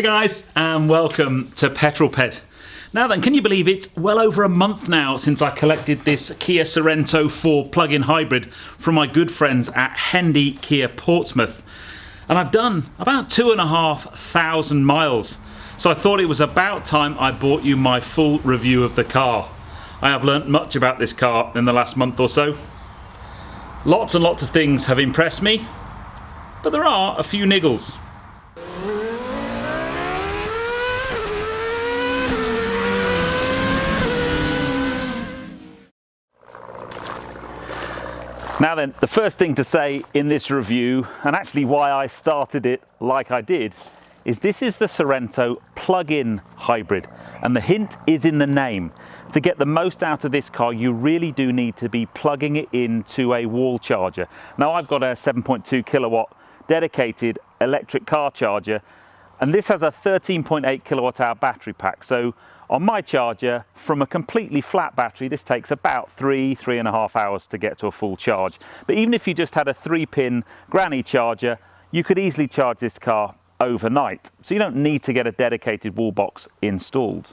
Hey guys, and welcome to Petrol. Now then, can you believe it's well over a month now since I collected this Kia Sorento 4 plug-in hybrid from my good friends at Hendy Kia Portsmouth. And I've done about 2,500 miles. So I thought it was about time I brought you my full review of the car. I have learnt much about this car in the last month or so. Lots and lots of things have impressed me, but there are a few niggles. Now then, the first thing to say in this review, and actually why I started it like I did, is this is the Sorento plug-in hybrid, and the hint is in the name. To get the most out of this car, you really do need to be plugging it into a wall charger. Now I've got a 7.2 kilowatt dedicated electric car charger, and this has a 13.8 kilowatt hour battery pack. So on my charger, from a completely flat battery, this takes about 3.5 hours to get to a full charge. But even if you just had a 3-pin granny charger, you could easily charge this car overnight. So you don't need to get a dedicated wall box installed.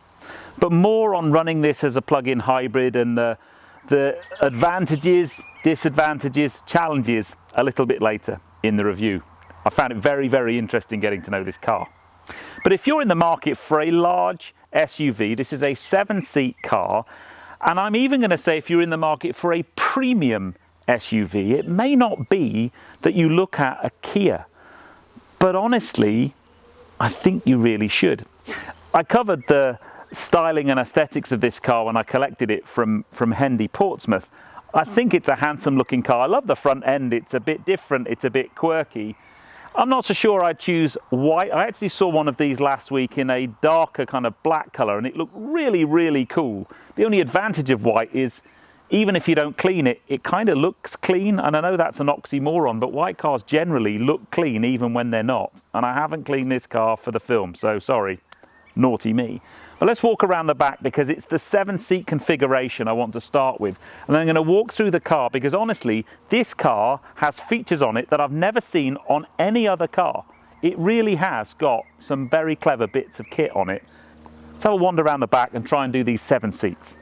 But more on running this as a plug-in hybrid and the advantages, disadvantages, challenges a little bit later in the review. I found it very, very interesting getting to know this car. But if you're in the market for a large SUV, this is a 7-seat car, and I'm even going to say if you're in the market for a premium SUV, it may not be that you look at a Kia, but honestly, I think you really should. I covered the styling and aesthetics of this car when I collected it from Hendy Portsmouth. I think it's a handsome looking car. I love the front end. It's a bit different, it's a bit quirky. I'm not so sure I'd choose white. I actually saw one of these last week in a darker kind of black colour, and it looked really, really cool. The only advantage of white is even if you don't clean it, it kind of looks clean. And I know that's an oxymoron, but white cars generally look clean even when they're not. And I haven't cleaned this car for the film, so sorry, naughty me. But let's walk around the back because it's the 7-seat configuration I want to start with. And then I'm going to walk through the car because honestly, this car has features on it that I've never seen on any other car. It really has got some very clever bits of kit on it. So I'll wander around the back and try and do these 7 seats.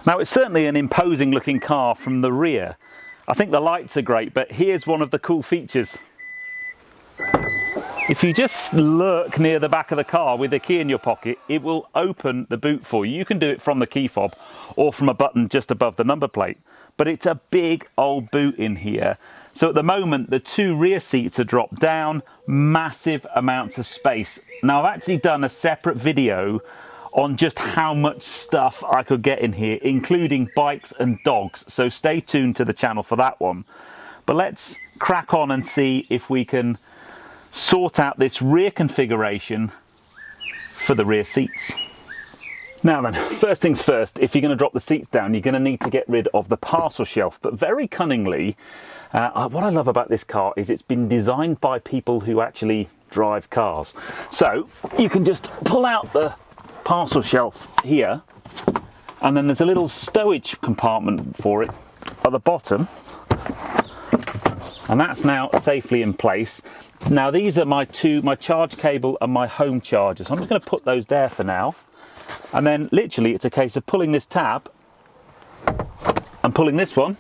Now it's certainly an imposing looking car from the rear. I think the lights are great, but here's one of the cool features. If you just lurk near the back of the car with a key in your pocket, it will open the boot for you. You can do it from the key fob or from a button just above the number plate. But it's a big old boot in here. So at the moment, the 2 rear seats are dropped down, massive amounts of space. Now I've actually done a separate video on just how much stuff I could get in here, including bikes and dogs. So stay tuned to the channel for that one. But let's crack on and see if we can sort out this rear configuration for the rear seats. Now then, first things first, if you're going to drop the seats down, you're going to need to get rid of the parcel shelf. But very cunningly, what I love about this car is it's been designed by people who actually drive cars. So you can just pull out the parcel shelf here, and then there's a little stowage compartment for it at the bottom. And that's now safely in place. Now these are my charge cable and my home charger. So I'm just going to put those there for now. And then literally it's a case of pulling this tab and pulling this one.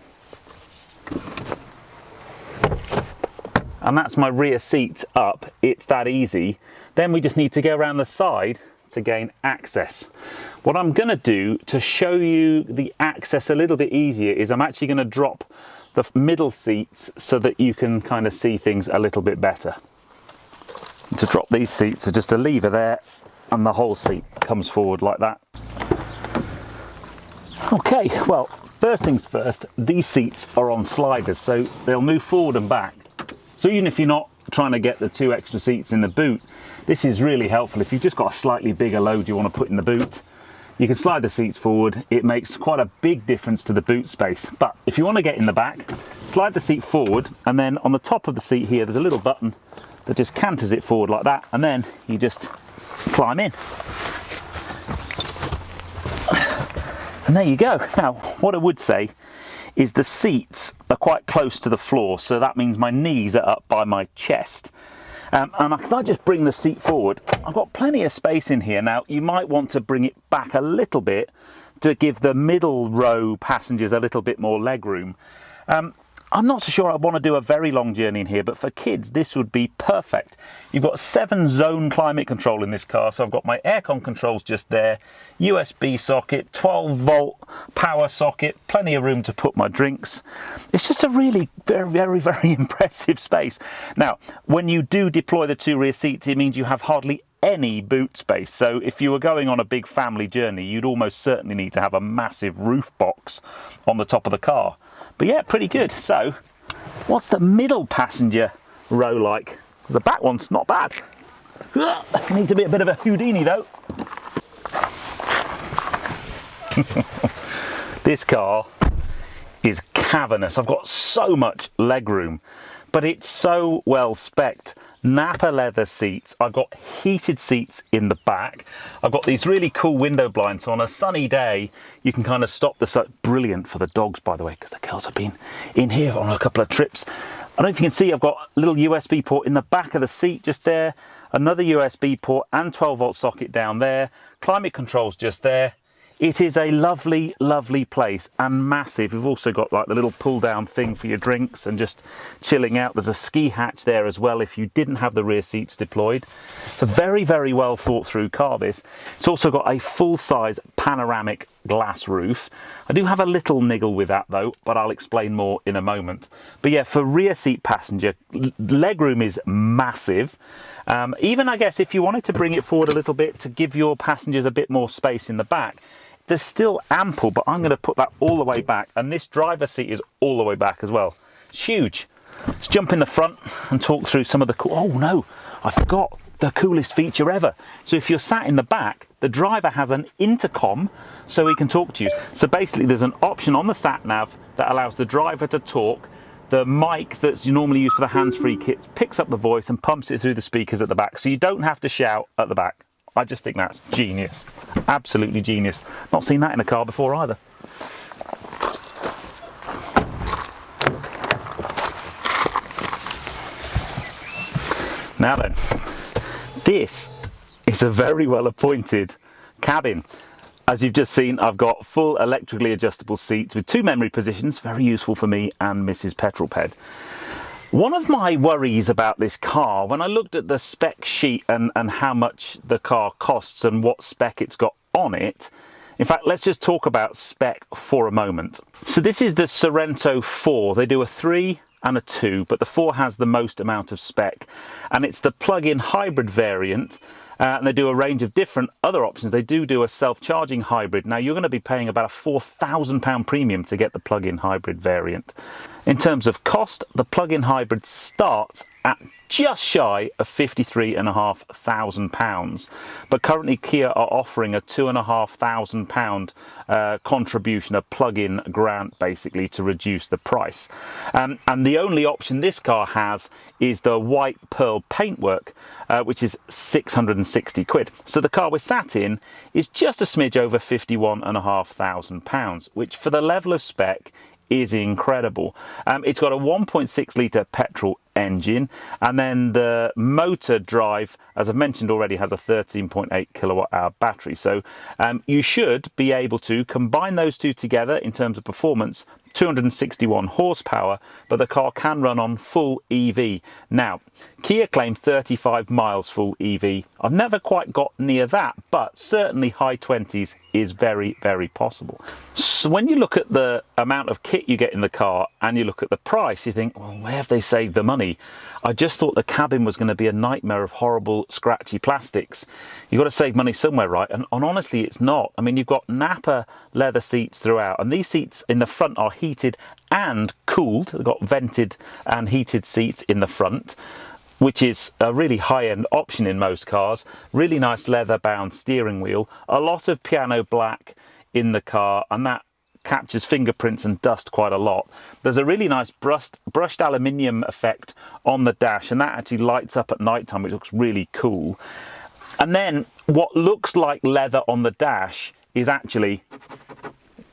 And that's my rear seat up. It's that easy. Then we just need to go around the side to gain access. What I'm going to do to show you the access a little bit easier is I'm actually going to drop the middle seats so that you can kind of see things a little bit better. To drop these seats are just a lever there and the whole seat comes forward like that. Okay, well, first things first, these seats are on sliders, so they'll move forward and back. So even if you're not trying to get the 2 extra seats in the boot, this is really helpful. If you've just got a slightly bigger load you want to put in the boot, you can slide the seats forward. It makes quite a big difference to the boot space. But if you want to get in the back, slide the seat forward, and then on the top of the seat here, there's a little button that just canters it forward like that, and then you just climb in. And there you go. Now, what I would say is the seats are quite close to the floor, so that means my knees are up by my chest. And if I just bring the seat forward, I've got plenty of space in here. Now, you might want to bring it back a little bit to give the middle row passengers a little bit more leg room. I'm not so sure I want to do a very long journey in here, but for kids, this would be perfect. You've got 7-zone climate control in this car, so I've got my aircon controls just there, USB socket, 12-volt power socket, plenty of room to put my drinks. It's just a really very impressive space. Now, when you do deploy the 2 rear seats, it means you have hardly any boot space. So if you were going on a big family journey, you'd almost certainly need to have a massive roof box on the top of the car. But yeah, pretty good. So what's the middle passenger row like? The back one's not bad. Need to be a bit of a Houdini though. This car is cavernous. I've got so much leg room, but it's so well spec'd. Napa leather seats. I've got heated seats in the back. I've got these really cool window blinds, so on a sunny day you can kind of stop the sun. Brilliant for the dogs, by the way, because the girls have been in here on a couple of trips. I don't know if you can see, I've got a little USB port in the back of the seat just there, another USB port and 12-volt socket down there, climate controls just there. It is a lovely, lovely place and massive. We've also got like the little pull down thing for your drinks and just chilling out. There's a ski hatch there as well if you didn't have the rear seats deployed. It's a very, very well thought through car, this. It's also got a full size panoramic glass roof. I do have a little niggle with that though, but I'll explain more in a moment. But yeah, for rear seat passenger, legroom is massive. Even I guess if you wanted to bring it forward a little bit to give your passengers a bit more space in the back, there's still ample, but I'm going to put that all the way back, and this driver's seat is all the way back as well. It's huge. Let's jump in the front and talk through some of the cool... Oh no, I forgot the coolest feature ever. So if you're sat in the back, the driver has an intercom so he can talk to you. So basically there's an option on the sat nav that allows the driver to talk. The mic that's normally used for the hands-free kit picks up the voice and pumps it through the speakers at the back, so you don't have to shout at the back. I just think that's genius. Absolutely genius. Not seen that in a car before either. Now then, this is a very well appointed cabin. As you've just seen, I've got full electrically adjustable seats with 2 memory positions, very useful for me and Mrs. Petrol Ped. One of my worries about this car, when I looked at the spec sheet and how much the car costs and what spec it's got on it, in fact, let's just talk about spec for a moment. So this is the Sorento 4. They do a 3 and a 2, but the 4 has the most amount of spec, and it's the plug-in hybrid variant. And they do a range of different other options. They do a self-charging hybrid. Now you're going to be paying about a £4,000 premium to get the plug-in hybrid variant. In terms of cost, the plug-in hybrid starts at just shy of £53,500, but currently Kia are offering a £2,500 contribution, a plug-in grant basically, to reduce the price. And the only option this car has is the white pearl paintwork, which is 660 quid. So the car we're sat in is just a smidge over £51,500, which for the level of spec is incredible. It's got a 1.6 litre petrol engine, and then the motor drive, as I've mentioned already, has a 13.8 kilowatt hour battery. So you should be able to combine those two together in terms of performance. 261 horsepower, but the car can run on full EV. Now, Kia claim 35 miles full EV. I've never quite got near that, but certainly high 20s is very, very possible. So when you look at the amount of kit you get in the car and you look at the price, you think, well, where have they saved the money? I just thought the cabin was going to be a nightmare of horrible, scratchy plastics. You've got to save money somewhere, right? And honestly, it's not. I mean, you've got Napa leather seats throughout, and these seats in the front are heated and cooled. They've got vented and heated seats in the front, which is a really high-end option in most cars. Really nice leather-bound steering wheel. A lot of piano black in the car, and that captures fingerprints and dust quite a lot. There's a really nice brushed aluminium effect on the dash, and that actually lights up at night time, which looks really cool. And then what looks like leather on the dash is actually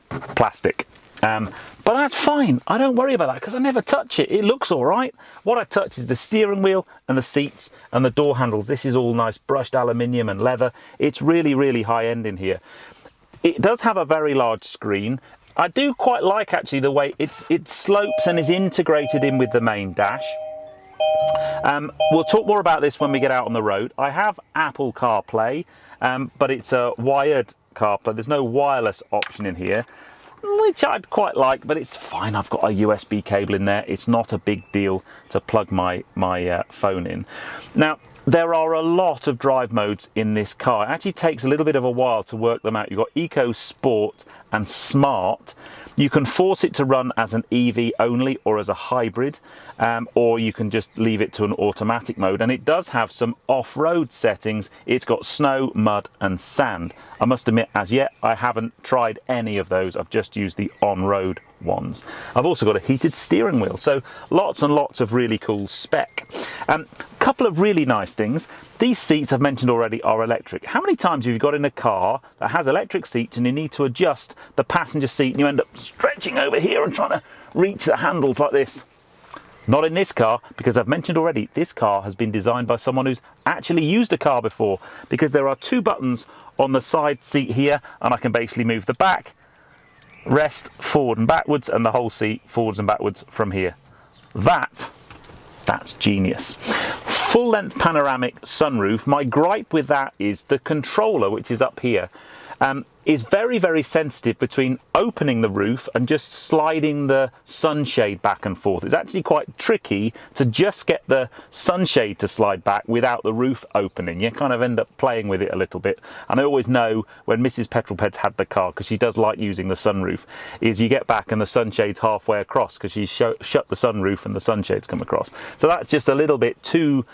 plastic. But that's fine. I don't worry about that because I never touch it. It looks all right. What I touch is the steering wheel and the seats and the door handles. This is all nice brushed aluminium and leather. It's really, really high end in here. It does have a very large screen. I do quite like actually the way it slopes and is integrated in with the main dash. We'll talk more about this when we get out on the road. I have Apple CarPlay, but it's a wired CarPlay. There's no wireless option in here, which I'd quite like, but it's fine. I've got a USB cable in there. It's not a big deal to plug my phone in. Now, there are a lot of drive modes in this car. It actually takes a little bit of a while to work them out. You've got Eco, Sport and Smart. You can force it to run as an EV only or as a hybrid, or you can just leave it to an automatic mode. And it does have some off-road settings. It's got snow, mud and sand. I must admit, as yet, I haven't tried any of those. I've just used the on-road ones. I've also got a heated steering wheel, so lots and lots of really cool spec. Couple of really nice things. These seats I've mentioned already are electric. How many times have you got in a car that has electric seats and you need to adjust the passenger seat and you end up stretching over here and trying to reach the handles like this? Not in this car, because I've mentioned already, this car has been designed by someone who's actually used a car before, because there are two buttons on the side seat here and I can basically move the back, rest forward and backwards, and the whole seat forwards and backwards from here. That's genius. Full length panoramic sunroof. My gripe with that is the controller, which is up here, is very, very sensitive between opening the roof and just sliding the sunshade back and forth. It's actually quite tricky to just get the sunshade to slide back without the roof opening. You kind of end up playing with it a little bit. And I always know when Mrs. Petrolpeds had the car, because she does like using the sunroof, is you get back and the sunshade's halfway across because she's shut the sunroof and the sunshade's come across. So that's just a little bit too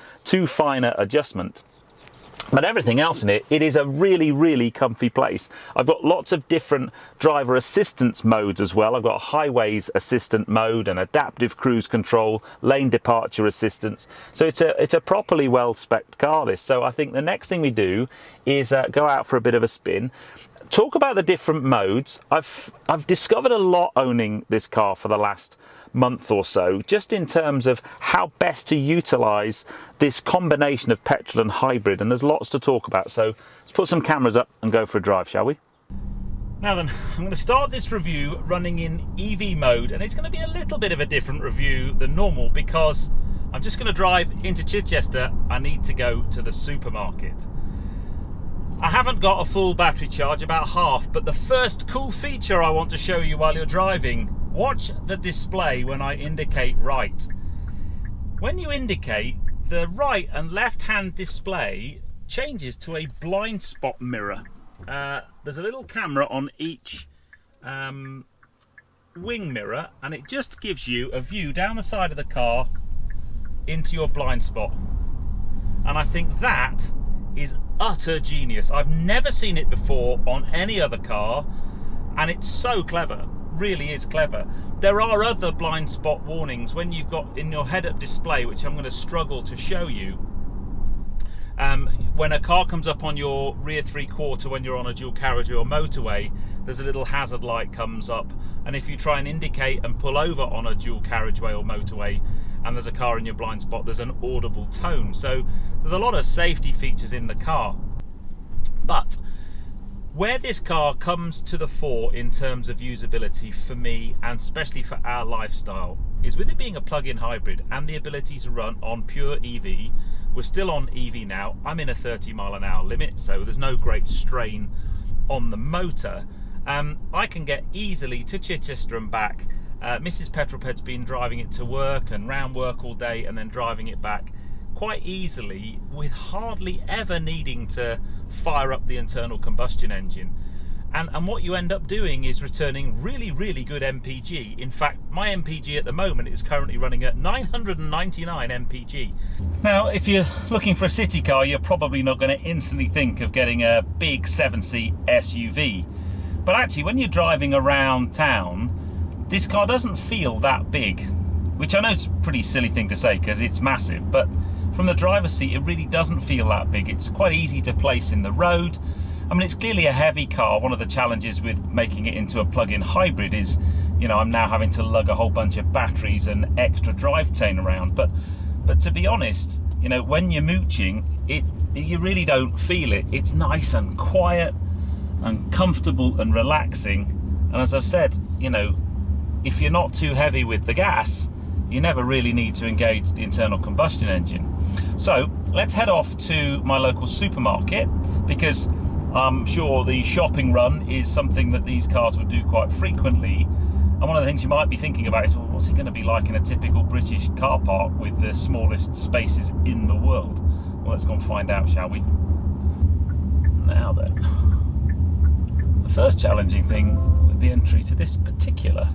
finer adjustment. But everything else in it is a really, really comfy place. I've got lots of different driver assistance modes as well. I've got a highways assistant mode and adaptive cruise control, lane departure assistance. So it's a properly well-spec'd car, this. So I think the next thing we do is go out for a bit of a spin. Talk about the different modes. I've discovered a lot owning this car for the last month or so, just in terms of how best to utilize this combination of petrol and hybrid, and there's lots to talk about. So let's put some cameras up and go for a drive, shall we? Now then, I'm going to start this review running in EV mode, and it's going to be a little bit of a different review than normal because I'm just going to drive into Chichester. I need to go to the supermarket. I haven't got a full battery charge, about half, but the first cool feature I want to show you while you're driving, watch the display when I indicate right. When you indicate, the right and left hand display changes to a blind spot mirror. There's a little camera on each wing mirror, and it just gives you a view down the side of the car into your blind spot. And I think that is utter genius. I've never seen it before on any other car, and it's so clever. Really is clever. There are other blind spot warnings when you've got in your head-up display, which I'm going to struggle to show you. When a car comes up on your rear three-quarter when you're on a dual carriageway or motorway, there's a little hazard light comes up, and if you try and indicate and pull over on a dual carriageway or motorway and there's a car in your blind spot, there's an audible tone. So there's a lot of safety features in the car. But where this car comes to the fore in terms of usability for me, and especially for our lifestyle, is with it being a plug-in hybrid and the ability to run on pure EV. We're still on EV now. I'm in a 30-mile-an-hour limit, so there's no great strain on the motor. I can get easily to Chichester and back. Mrs. Petrolped's been driving it to work and round work all day and then driving it back quite easily with hardly ever needing to fire up the internal combustion engine. And what you end up doing is returning really, really good MPG. In fact, my MPG at the moment is currently running at 999 MPG. Now, if you're looking for a city car, you're probably not going to instantly think of getting a big 7-seat SUV. But actually, when you're driving around town, this car doesn't feel that big, which I know is a pretty silly thing to say because it's massive, but from the driver's seat, it really doesn't feel that big. It's quite easy to place in the road. I mean, it's clearly a heavy car. One of the challenges with making it into a plug-in hybrid is you know, I'm now having to lug a whole bunch of batteries and extra drivetrain around. But to be honest, you know, when you're mooching, you really don't feel it. It's nice and quiet and comfortable and relaxing. And as I've said, you know, if you're not too heavy with the gas, you never really need to engage the internal combustion engine. So let's head off to my local supermarket, because I'm sure the shopping run is something that these cars would do quite frequently. And one of the things you might be thinking about is, well, what's it going to be like in a typical British car park with the smallest spaces in the world? Well, let's go and find out, shall we? Now then, the first challenging thing with the entry to this particular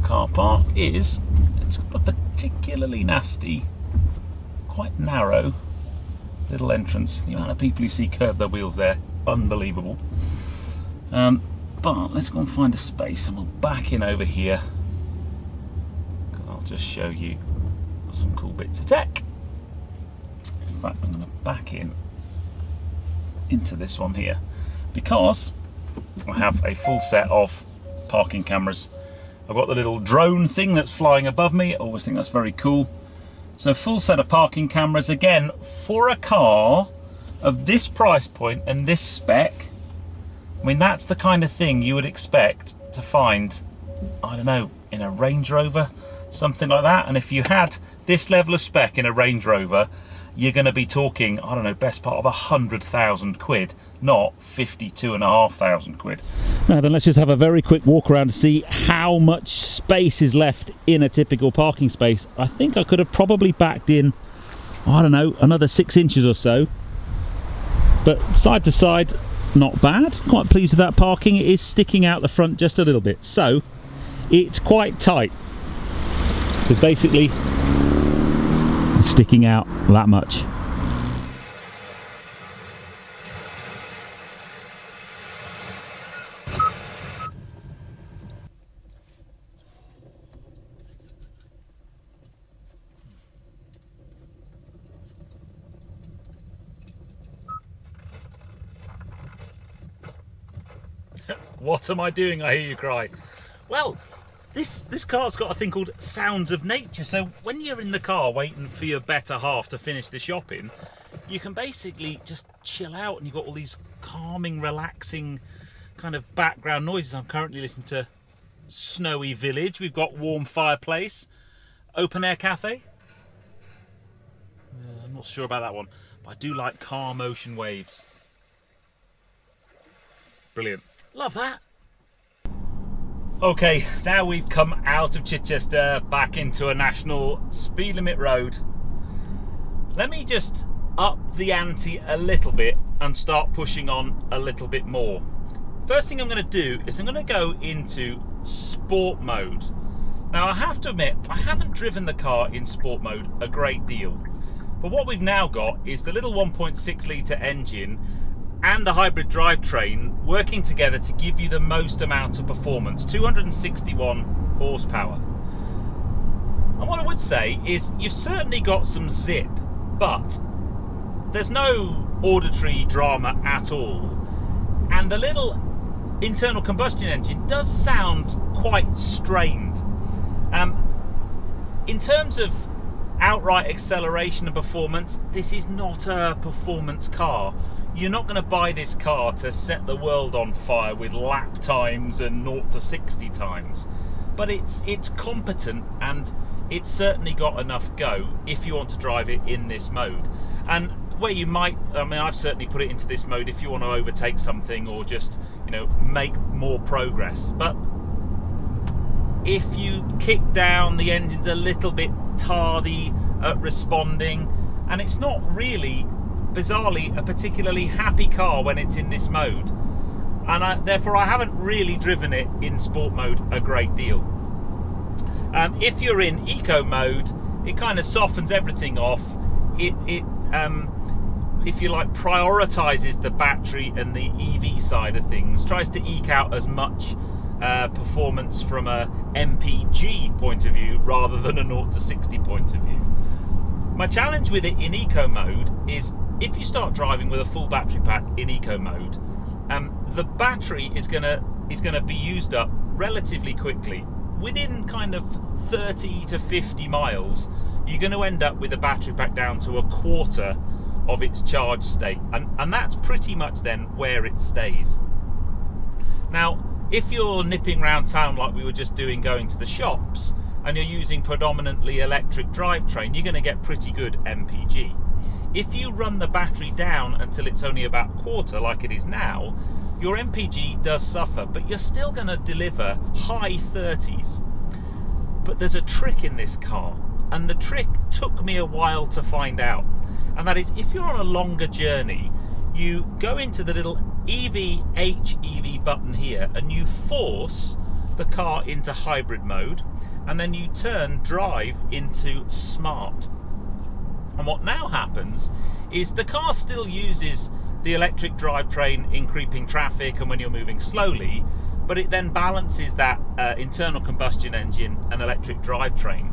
car park is it's got a particularly nasty, quite narrow little entrance. The amount of people you see curb their wheels there, unbelievable. But let's go and find a space, and we'll back in over here, because I'll just show you some cool bits of tech. In fact, I'm going to back into this one here, because I have a full set of parking cameras. I've got the little drone thing that's flying above me. I always think that's very cool. So full set of parking cameras. Again, for a car of this price point and this spec, I mean, that's the kind of thing you would expect to find, I don't know, in a Range Rover, something like that. And if you had this level of spec in a Range Rover, you're going to be talking, I don't know, best part of 100,000 quid, not 52,500 quid. Now then, let's just have a very quick walk around to see how much space is left in a typical parking space. I think I could have probably backed in, I don't know, another 6 inches or so. But side to side, not bad. Quite pleased with that parking. It is sticking out the front just a little bit, so it's quite tight. Because basically, it's sticking out that much. What am I doing, I hear you cry? Well, this car's got a thing called Sounds of Nature. So when you're in the car waiting for your better half to finish the shopping, you can basically just chill out, and you've got all these calming, relaxing kind of background noises. I'm currently listening to Snowy Village. We've got Warm Fireplace, Open Air Cafe. I'm not sure about that one, but I do like calm ocean waves. Brilliant. Love that. Okay, now we've come out of Chichester back into a national speed limit road. Let me just up the ante a little bit and start pushing on a little bit more. First thing I'm going to do is I'm going to go into sport mode. Now I have to admit, I haven't driven the car in sport mode a great deal, but what we've now got is the little 1.6 litre engine and the hybrid drivetrain working together to give you the most amount of performance, 261 horsepower. And what I would say is you've certainly got some zip, but there's no auditory drama at all. And the little internal combustion engine does sound quite strained. In terms of outright acceleration and performance, this is not a performance car. You're not going to buy this car to set the world on fire with lap times and 0 to 60 times. But it's competent, and it's certainly got enough go if you want to drive it in this mode. And where you might, I mean, I've certainly put it into this mode if you want to overtake something or just, you know, make more progress. But if you kick down, the engine's a little bit tardy at responding, and it's not really, bizarrely, a particularly happy car when it's in this mode, and therefore I haven't really driven it in sport mode a great deal. If you're in eco mode, it kind of softens everything off. It if you like, prioritizes the battery and the EV side of things, tries to eke out as much performance from a MPG point of view rather than a 0 to 60 point of view. My challenge with it in eco mode is, if you start driving with a full battery pack in eco mode, the battery is gonna be used up relatively quickly. Within kind of 30 to 50 miles, you're going to end up with the battery pack down to a quarter of its charge state, and that's pretty much then where it stays. Now, if you're nipping around town like we were just doing, going to the shops, and you're using predominantly electric drivetrain, you're going to get pretty good MPG. If you run the battery down until it's only about a quarter like it is now, your MPG does suffer, but you're still going to deliver high 30s. But there's a trick in this car, and the trick took me a while to find out, and that is, if you're on a longer journey, you go into the little HEV button here and you force the car into hybrid mode, and then you turn drive into smart. And what now happens is the car still uses the electric drivetrain in creeping traffic and when you're moving slowly, but it then balances that internal combustion engine and electric drivetrain.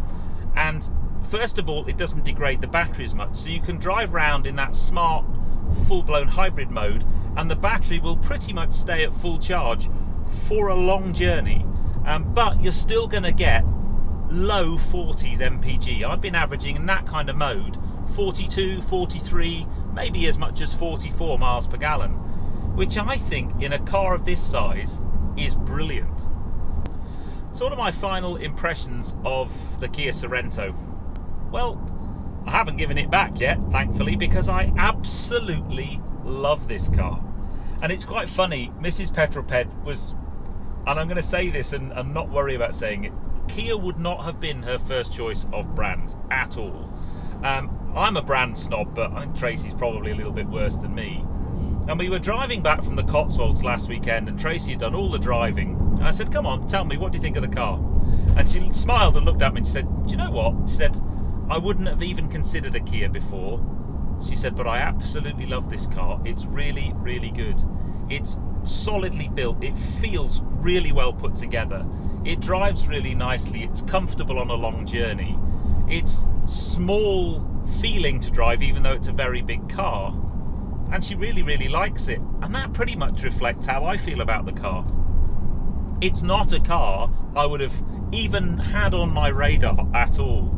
And first of all, it doesn't degrade the battery as much, so you can drive around in that smart, full-blown hybrid mode, and the battery will pretty much stay at full charge for a long journey. But you're still going to get low 40s MPG. I've been averaging in that kind of mode 42, 43, maybe as much as 44 miles per gallon, which I think in a car of this size is brilliant. So what are my final impressions of the Kia Sorento? Well, I haven't given it back yet, thankfully, because I absolutely love this car. And it's quite funny, Mrs. Petrol was, and I'm going to say this and not worry about saying it, Kia would not have been her first choice of brands at all. I'm a brand snob, but I think Tracy's probably a little bit worse than me. And we were driving back from the Cotswolds last weekend, and Tracy had done all the driving. And I said, come on, tell me, what do you think of the car? And she smiled and looked at me and she said, do you know what? She said, I wouldn't have even considered a Kia before. She said, but I absolutely love this car. It's really, really good. It's solidly built. It feels really well put together. It drives really nicely. It's comfortable on a long journey. It's small feeling to drive, even though it's a very big car. And she really, really likes it. And that pretty much reflects how I feel about the car. It's not a car I would have even had on my radar at all.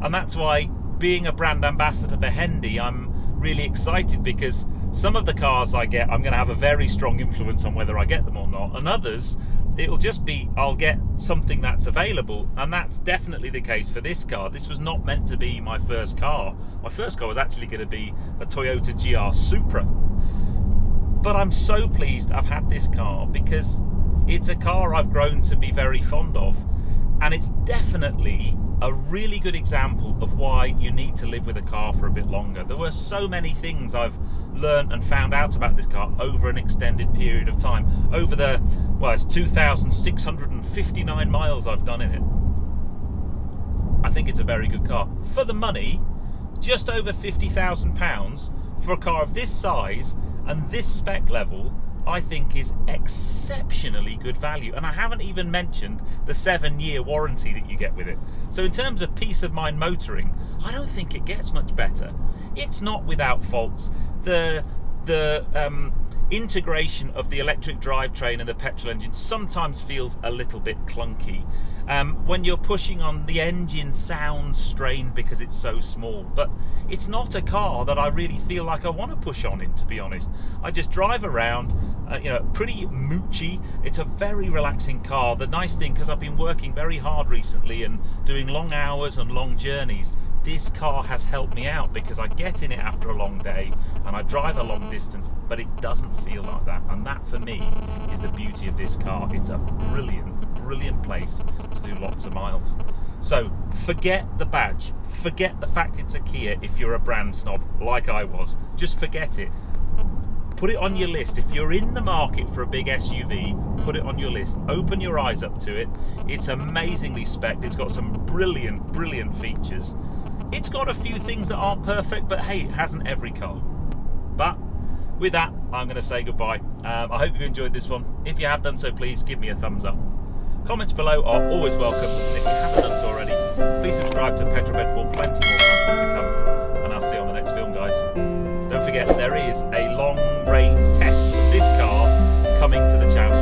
And that's why, being a brand ambassador for Hendy, I'm really excited, because some of the cars I get, I'm going to have a very strong influence on whether I get them or not. And others, it'll just be, I'll get something that's available. And that's definitely the case for this car. This was not meant to be my first car. My first car was actually going to be a Toyota GR Supra. But I'm so pleased I've had this car, because it's a car I've grown to be very fond of. And it's definitely a really good example of why you need to live with a car for a bit longer. There were so many things I've learned and found out about this car over an extended period of time. Over the, well, it's 2,659 miles I've done in it. I think it's a very good car. For the money, just over £50,000 for a car of this size and this spec level, I think is exceptionally good value. And I haven't even mentioned the 7-year warranty that you get with it. So in terms of peace of mind motoring, I don't think it gets much better. It's not without faults. The integration of the electric drivetrain and the petrol engine sometimes feels a little bit clunky. When you're pushing on, the engine sounds strained because it's so small, but it's not a car that I really feel like I want to push on in, to be honest. I just drive around, pretty moochy. It's a very relaxing car. The nice thing, because I've been working very hard recently and doing long hours and long journeys, this car has helped me out, because I get in it after a long day and I drive a long distance, but it doesn't feel like that. And that, for me, is the beauty of this car. It's a brilliant place to do lots of miles. So forget the badge, forget the fact it's a Kia if you're a brand snob like I was. Just forget it. Put it on your list. If you're in the market for a big SUV, put it on your list. Open your eyes up to it. It's amazingly spec'd. It's got some brilliant features. It's got a few things that aren't perfect, but hey, it hasn't every car. But with that, I'm going to say goodbye. I hope you enjoyed this one. If you have done so, please give me a thumbs up. Comments below are always welcome, and if you haven't done so already, please subscribe to Petrol for plenty more content to come, and I'll see you on the next film, guys. Don't forget, there is a long range test of this car coming to the channel.